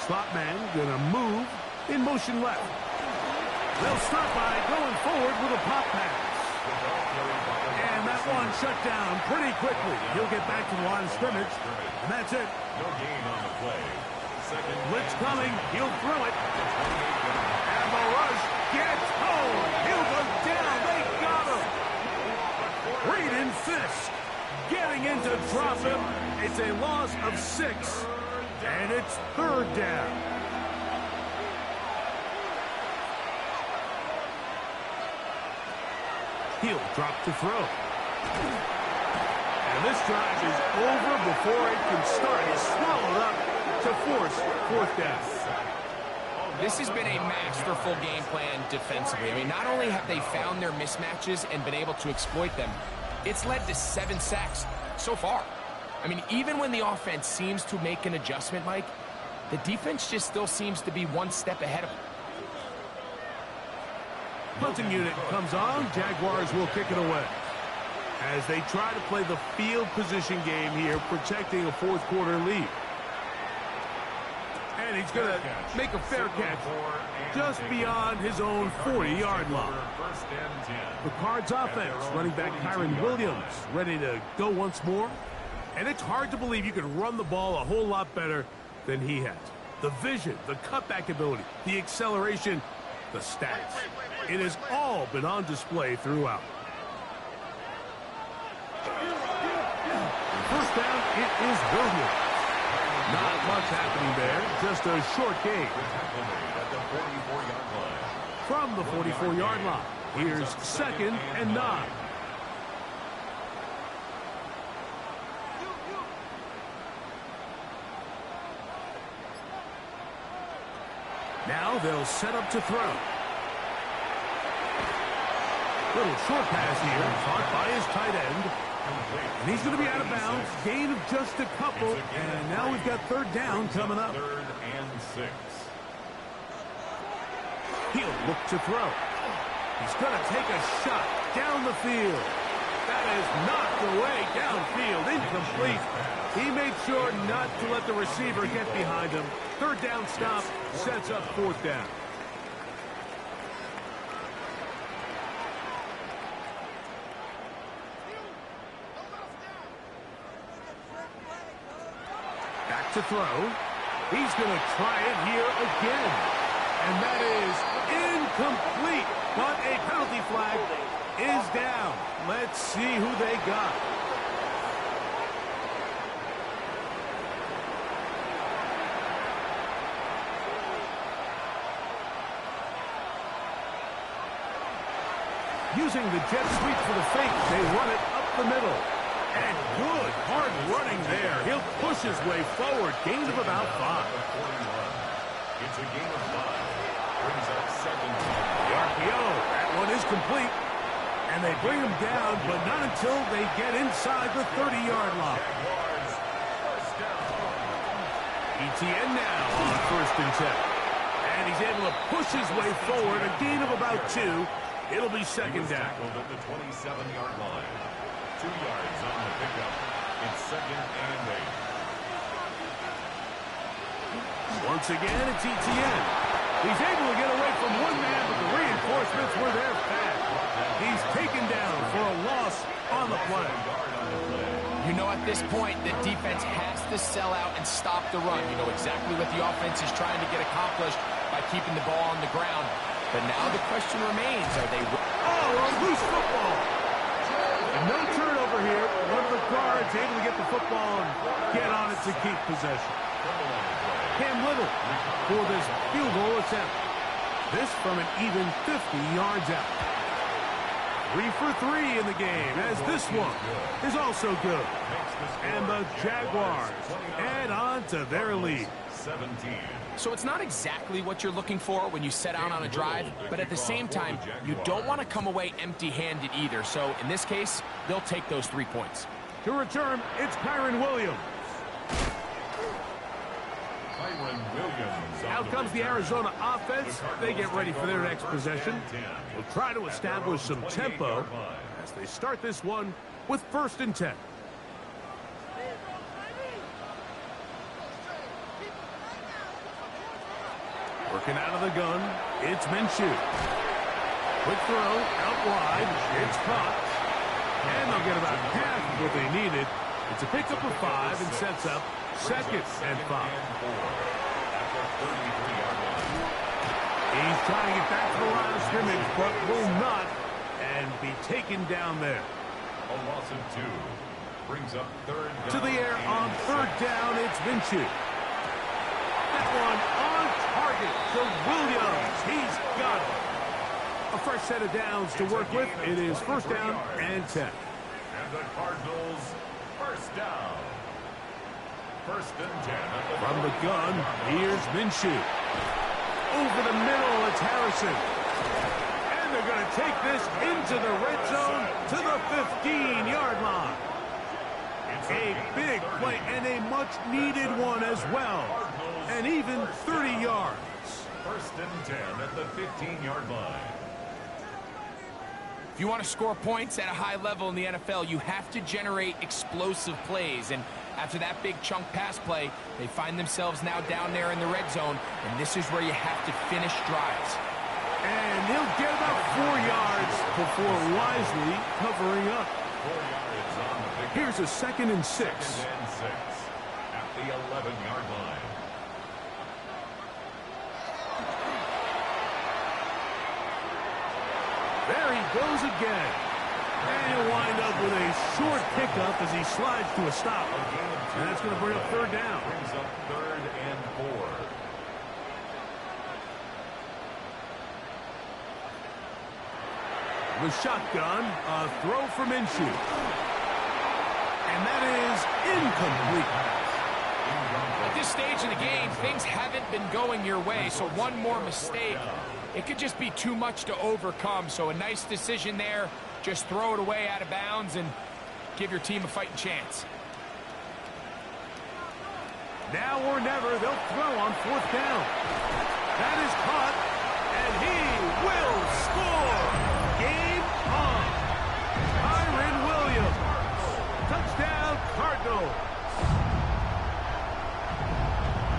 Slot man gonna move in motion left. They'll start by going forward with a pop pass. And that one shut down pretty quickly. He'll get back to the line of scrimmage, and that's it. No gain on the play. Blitz coming. He'll throw it. And the rush gets home. He'll go down. They got him. Reed and Fisk getting in to drop him. It's a loss of 6. And it's 3rd down. He'll drop to throw. And this drive is over before it can start. He's swallowed up to force 4th down. This has been a masterful game plan defensively. I mean, not only have they found their mismatches and been able to exploit them, it's led to 7 sacks so far. I mean, even when the offense seems to make an adjustment, Mike, the defense just still seems to be one step ahead of them. Punting unit comes on. Jaguars will kick it away as they try to play the field position game here, protecting a 4th quarter lead. And he's going to make a fair catch just beyond his own 40-yard line. The Cards offense, running back Kyron Williams, ready to go once more. And it's hard to believe you can run the ball a whole lot better than he has. The vision, the cutback ability, the acceleration, the stats. It has all been on display throughout. First down, it is Williams. Not much happening there, just a short gain. From the 44-yard line, here's 2nd and 9. Now they'll set up to throw. Little short pass here, caught by his tight end. And he's going to be out of bounds. Gain of just a couple. And now we've got 3rd down coming up. 3rd and 6. He'll look to throw. He's going to take a shot down the field. That is knocked away downfield. Incomplete. He made sure not to let the receiver get behind him. 3rd down stop sets up 4th down. Back to throw. He's going to try it here again. And that is incomplete. But a penalty flag is down. Let's see who they got. Using the jet sweep for the fake, they run it up the middle. And good, hard running there. He'll push his way forward. Gain of about 5. It's a gain of 5. Brings up 7. The RPO, that one is complete. And they bring him down, but not until they get inside the 30-yard line. ETN now on 1st and 10. And he's able to push his way forward. A gain of about 2. It'll be 2nd down. At the 27-yard line. 2 yards on the pickup. It's 2nd and 8. Once again, it's ETN. He's able to get away from one man, but the reinforcements were there fast. He's taken down for a loss on the play. You know, at this point, the defense has to sell out and stop the run. You know exactly what the offense is trying to get accomplished by keeping the ball on the ground. But now the question remains, are they... Oh, a loose football. And no turnover here. One of the guards able to get the football and get on it to keep possession. Cam Little for this field goal attempt. This from an even 50 yards out. 3 for 3 in the game, as this one is also good. And the Jaguars add on to their lead. 17. So it's not exactly what you're looking for when you set out on a drive, but at the same time, you don't want to come away empty-handed either. So in this case, they'll take those 3 points. To return, it's Kyron Williams. Out comes the Arizona offense. They get ready for their next possession. They'll try to establish some tempo as they start this one with 1st and 10. Working out of the gun, it's Minshew. Quick throw, out wide, it's caught. And they'll get about half of what they needed. It's a pickup of 5 and sets up 2nd and 5. He's trying to get back to the line of scrimmage, but will not, and be taken down there. A loss of 2 brings up 3rd down. To the air on 3rd down, it's Minshew. That one on target to Williams. He's got it. A fresh set of downs to work with. It is 1st down and 10. And the Cardinals 1st down. 1st and 10. From the gun, here's Minshew. Over the middle, it's Harrison. And they're going to take this into the red zone to the 15-yard line. A big play and a much-needed one as well. And even 30 yards. 1st and 10 at the 15-yard line. If you want to score points at a high level in the NFL, you have to generate explosive plays. And after that big chunk pass play, they find themselves now down there in the red zone, and this is where you have to finish drives. And he'll get about 4 yards before wisely covering up. 4 yards on the big. Here's a 2nd and 6. 2nd and 6 at the 11-yard line. There he goes again. And he'll wind up with a short pickup as he slides to a stop. And that's going to bring up 3rd down. Brings up 3rd and 4. The shotgun, a throw for Minshew. And that is incomplete. At this stage in the game, things haven't been going your way, so one more mistake, it could just be too much to overcome. So a nice decision there. Just throw it away out of bounds and give your team a fighting chance. Now or never, they'll throw on 4th down. That is caught, and he will score. Game on. Kyron Williams. Touchdown, Cardinals.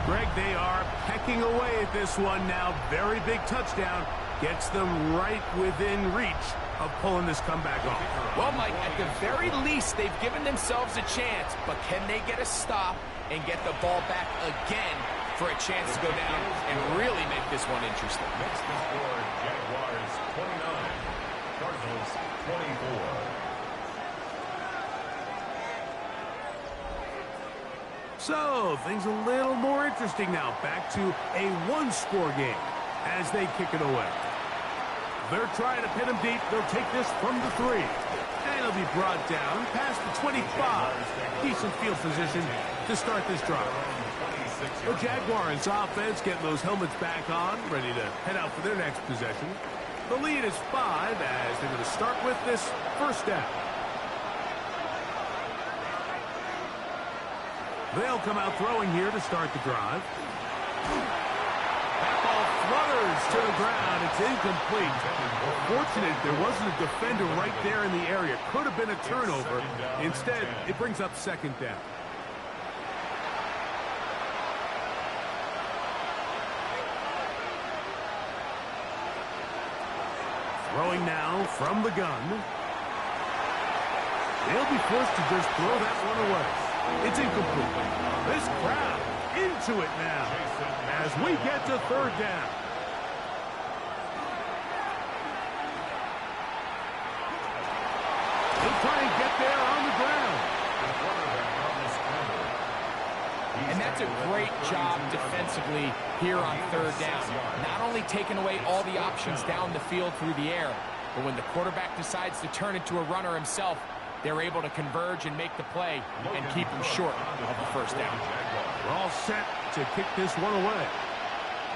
Greg, they are pecking away at this one now. Very big touchdown. Gets them right within reach of pulling this comeback off. Well, Mike, at the very least, they've given themselves a chance, but can they get a stop and get the ball back again for a chance to go down and really make this one interesting? Next to score, Jaguars 29, Cardinals 24. So, things a little more interesting now. Back to a 1-score game as they kick it away. They're trying to pin him deep. They'll take this from the 3. And he'll be brought down past the 25. Decent field position to start this drive. The Jaguars offense getting those helmets back on, ready to head out for their next possession. The lead is 5 as they're going to start with this 1st down. They'll come out throwing here to start the drive. That ball flutters to the ground. It's incomplete. Fortunate there wasn't a defender right there in the area. Could have been a turnover. Instead, it brings up 2nd down. Throwing now from the gun. They'll be forced to just throw that one away. It's incomplete. This crowd into it now as we get to 3rd down. He'll try and get there on the ground. And that's a great job defensively here on 3rd down. Not only taking away all the options down the field through the air, But when the quarterback decides to turn into a runner himself, they're able to converge and make the play and keep him short of the first down. We're all set to kick this one away.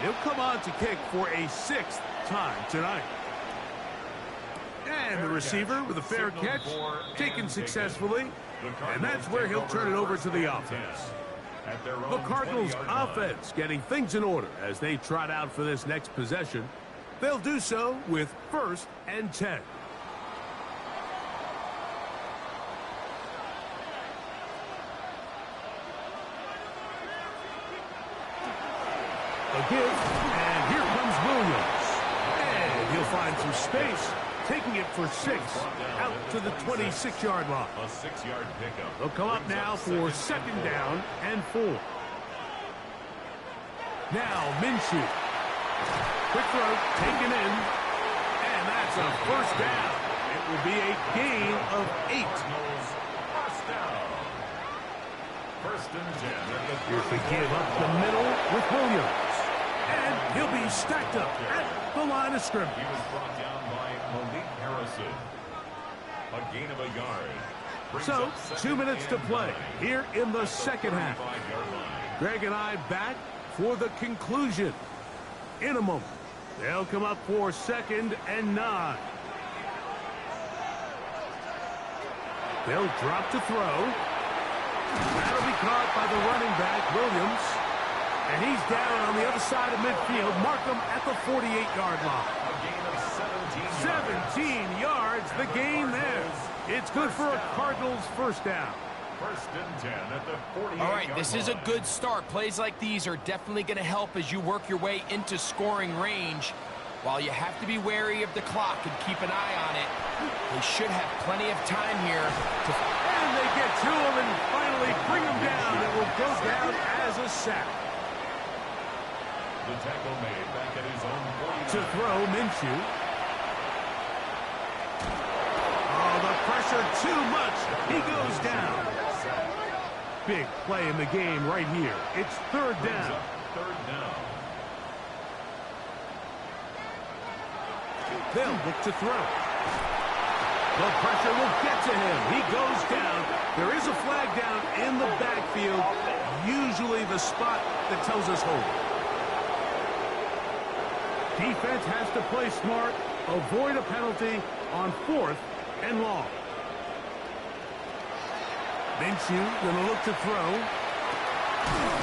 He'll come on to kick for a 6th time tonight. And the receiver with a fair catch, taken successfully, and that's where he'll turn it over to the offense. The Cardinals offense getting things in order as they trot out for this next possession. They'll do so with 1st and 10. A give, and here comes Williams. And he'll find some space, taking it for 6 out to the 26-yard line. A 6-yard pickup. They'll come up now for 2nd down and 4. Now Minshew. Quick throw, taken in, and that's a 1st down. It will be a gain of 8. First down. 1st and 10. Here's the give up the middle with Williams. And he'll be stacked up at the line of scrimmage. He was brought down by Malik Harrison. A gain of a yard. Brings So, up 2 minutes to 2nd and play 9. here in the second half. 35-yard line. Greg and I back for the conclusion in a moment. They'll come up for 2nd and 9. They'll drop to throw. That'll be caught by the running back, Williams. And he's down on the other side of midfield. Mark him at the 48-yard line. A gain of 17 yards, the gain there. It's good for a Cardinals 1st down. 1st and 10 at the 48-yard line. All right, this is a good start. Plays like these are definitely going to help as you work your way into scoring range. While you have to be wary of the clock and keep an eye on it, they should have plenty of time here to... And they get to him and finally bring him down. It will go down as a sack. The tackle made back at his own 49. To throw, Minshew. Oh, the pressure too much. He goes down. Big play in the game right here. It's 3rd down. 3rd down. They'll look to throw. The pressure will get to him. He goes down. There is a flag down in the backfield. Usually the spot that tells us hold. Defense has to play smart, avoid a penalty on 4th and long. Minshew going to look to throw.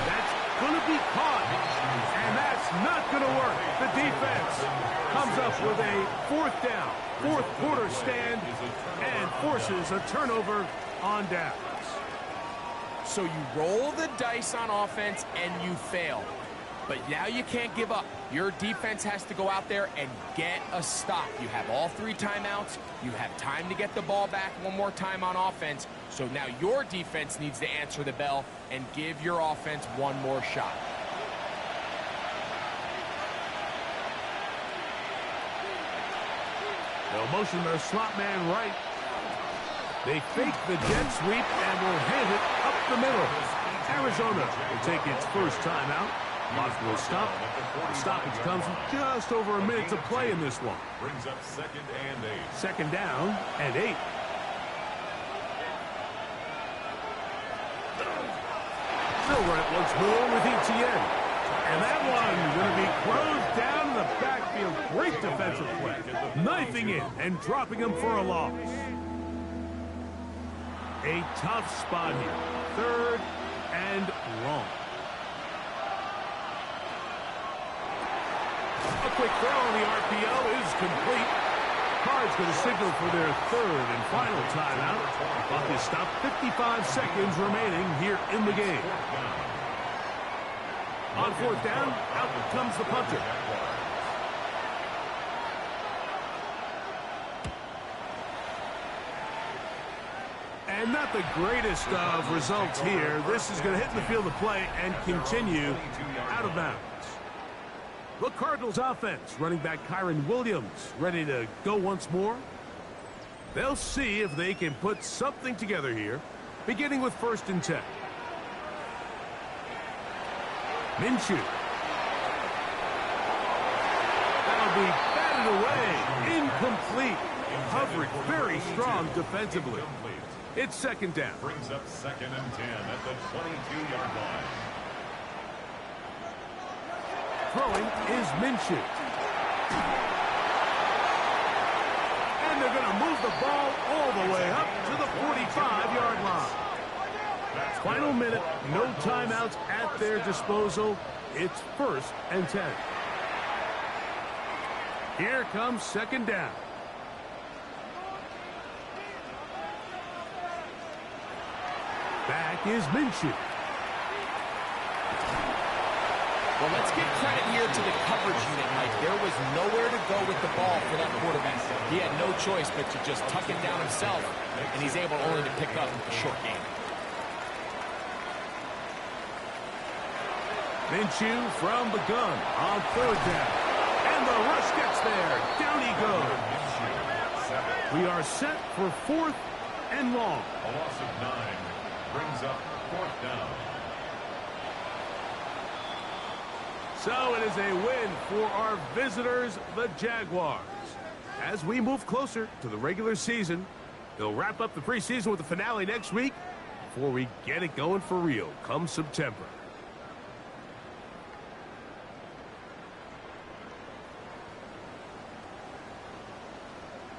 That's going to be caught. And that's not going to work. The defense comes up with a 4th down, 4th quarter stand, and forces a turnover on downs. So you roll the dice on offense and you fail. But now you can't give up. Your defense has to go out there and get a stop. You have all 3 timeouts. You have time to get the ball back one more time on offense. So now your defense needs to answer the bell and give your offense one more shot. They'll motion their slot man right. They fake the jet sweep and will hand it up the middle. Arizona will take its first timeout. Clock will stop. The stoppage comes with just over a minute to play in this one. Brings up 2nd and 8. 2nd down and 8. They'll run it once more with ETN. And that one going to be closed down in the backfield. Great defensive play. Knifing in and dropping him for a loss. A tough spot here. 3rd and long. A quick throw on the RPO is complete. Cards going to signal for their 3rd and final timeout. Clock is stopped. 55 seconds remaining here in the game. On 4th down, out comes the punter. And not the greatest of results here. This is going to hit in the field of play and continue out of bounds. The Cardinals offense, running back Kyron Williams, ready to go once more. They'll see if they can put something together here, beginning with 1st and 10. Minshew. That'll be batted away. Incomplete. Coverage very strong defensively. It's second down. Brings up 2nd and 10 at the 22-yard line. Throwing is Minshew. And they're going to move the ball all the way up to the 45-yard line. Final minute, no timeouts at their disposal. It's 1st and 10. Here comes second down. Back is Minshew. Well, let's give credit here to the coverage unit, Mike. There was nowhere to go with the ball for that quarterback. He had no choice but to just tuck it down himself, and he's able only to pick up a short game. Minshew from the gun on 3rd down. And the rush gets there. Down he goes. We are set for 4th and long. A loss of 9 brings up 4th down. So it is a win for our visitors, the Jaguars. As we move closer to the regular season, they'll wrap up the preseason with the finale next week before we get it going for real come September.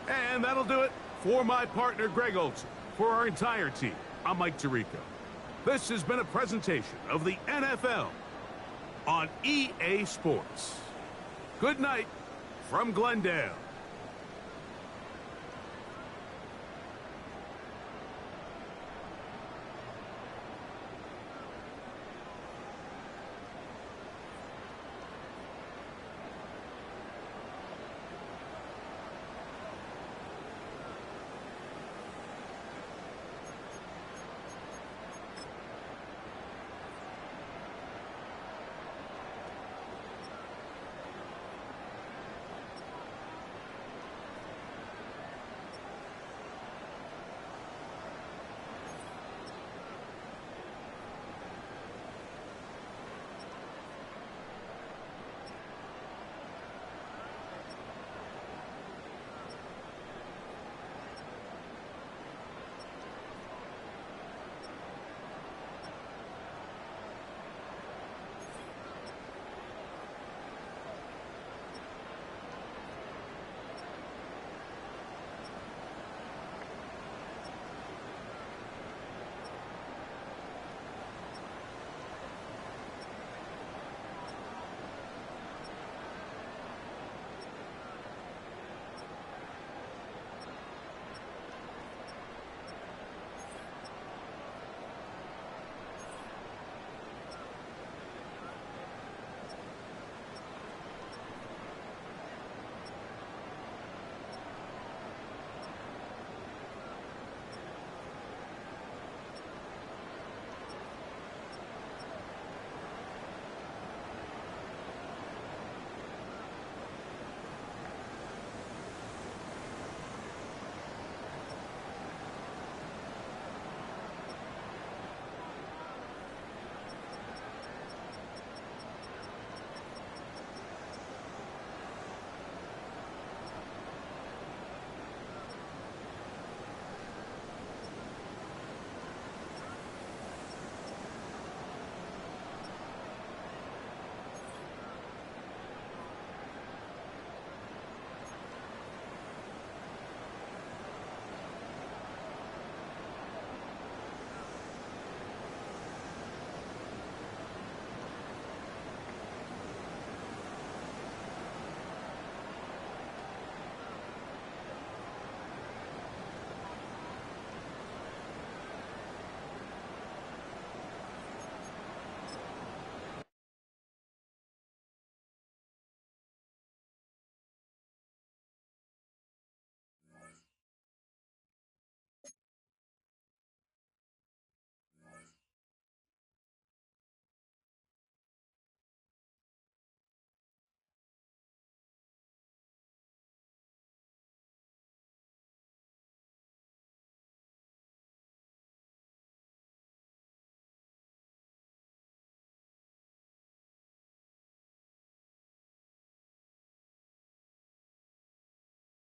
And that'll do it for my partner, Greg Olson. For our entire team, I'm Mike Tirico. This has been a presentation of the NFL on EA Sports. Good night from Glendale.